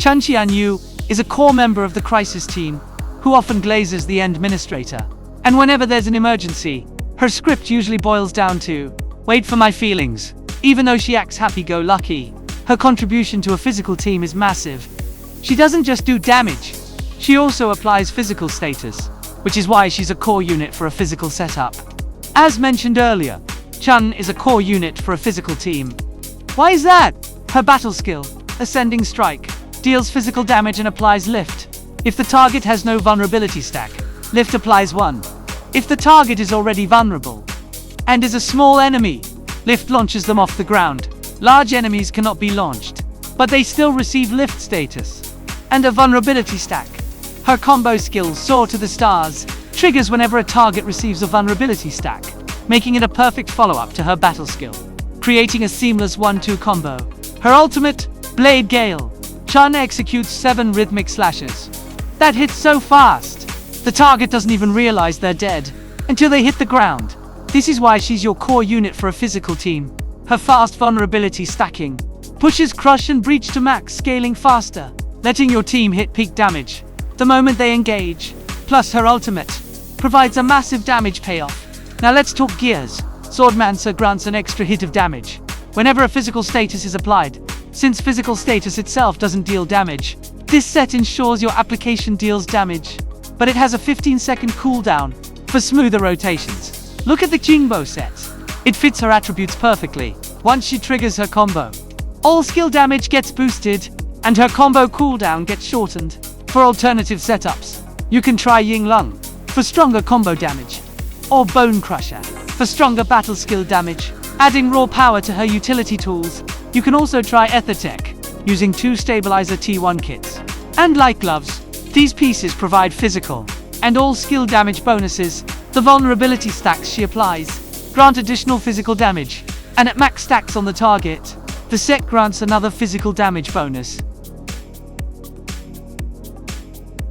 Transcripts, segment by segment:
Chen Qianyu is a core member of the crisis team, who often glazes the administrator. And whenever there's an emergency, her script usually boils down to, "Wait for my feelings." Even though she acts happy-go-lucky, her contribution to a physical team is massive. She doesn't just do damage, she also applies physical status, which is why she's a core unit for a physical setup. As mentioned earlier, Chen is a core unit for a physical team. Why is that? Her battle skill, Ascending Strike, deals physical damage and applies lift. If the target has no vulnerability stack, lift applies 1. If the target is already vulnerable and is a small enemy, lift launches them off the ground. Large enemies cannot be launched, but they still receive lift status and a vulnerability stack. Her combo skills Soar to the Stars triggers whenever a target receives a vulnerability stack, making it a perfect follow-up to her battle skill, creating a seamless 1-2 combo. Her ultimate, Blade Gale. Chen executes 7 rhythmic slashes that hit so fast, the target doesn't even realize they're dead until they hit the ground. This is why she's your core unit for a physical team. Her fast vulnerability stacking pushes Crush and Breach to max, scaling faster, letting your team hit peak damage the moment they engage. Plus her ultimate provides a massive damage payoff. Now let's talk gears. Swordmancer grants an extra hit of damage whenever a physical status is applied. Since physical status itself doesn't deal damage, this set ensures your application deals damage, but it has a 15-second cooldown for smoother rotations. Look at the Jingbo set. It fits her attributes perfectly. Once she triggers her combo, all skill damage gets boosted, and her combo cooldown gets shortened. For alternative setups, you can try Ying Lung for stronger combo damage, or Bone Crusher for stronger battle skill damage. Adding raw power to her utility tools, you can also try Ethertech, using 2 Stabilizer T1 kits. And like gloves, these pieces provide physical and all skill damage bonuses. The vulnerability stacks she applies grant additional physical damage, and at max stacks on the target, the set grants another physical damage bonus.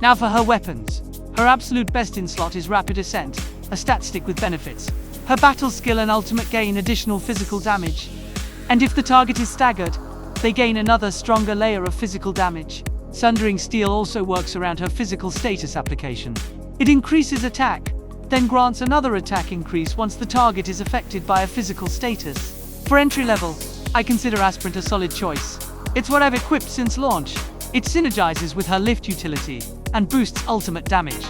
Now for her weapons. Her absolute best in slot is Rapid Ascent, a stat stick with benefits. Her battle skill and ultimate gain additional physical damage, and if the target is staggered, they gain another stronger layer of physical damage. Sundering Steel also works around her physical status application. It increases attack, then grants another attack increase once the target is affected by a physical status. For entry level, I consider Aspirant a solid choice. It's what I've equipped since launch. It synergizes with her lift utility and boosts ultimate damage,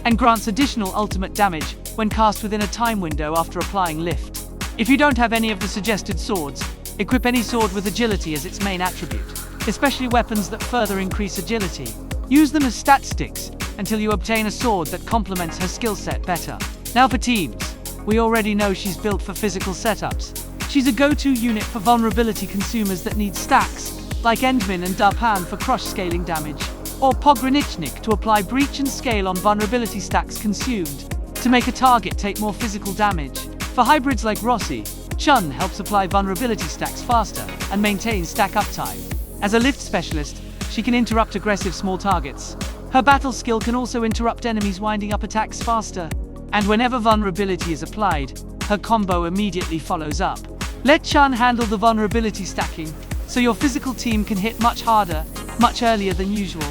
and grants additional ultimate damage when cast within a time window after applying lift. If you don't have any of the suggested swords, equip any sword with agility as its main attribute, especially weapons that further increase agility. Use them as stat sticks until you obtain a sword that complements her skill set better. Now for teams. We already know she's built for physical setups. She's a go-to unit for vulnerability consumers that need stacks, like Endmin and Darpan for crush scaling damage, or Pogranichnik to apply breach and scale on vulnerability stacks consumed, to make a target take more physical damage. For hybrids like Rossi, Chen helps apply vulnerability stacks faster and maintain stack uptime. As a lift specialist, she can interrupt aggressive small targets. Her battle skill can also interrupt enemies winding up attacks faster, and whenever vulnerability is applied, her combo immediately follows up. Let Chen handle the vulnerability stacking, so your physical team can hit much harder, much earlier than usual.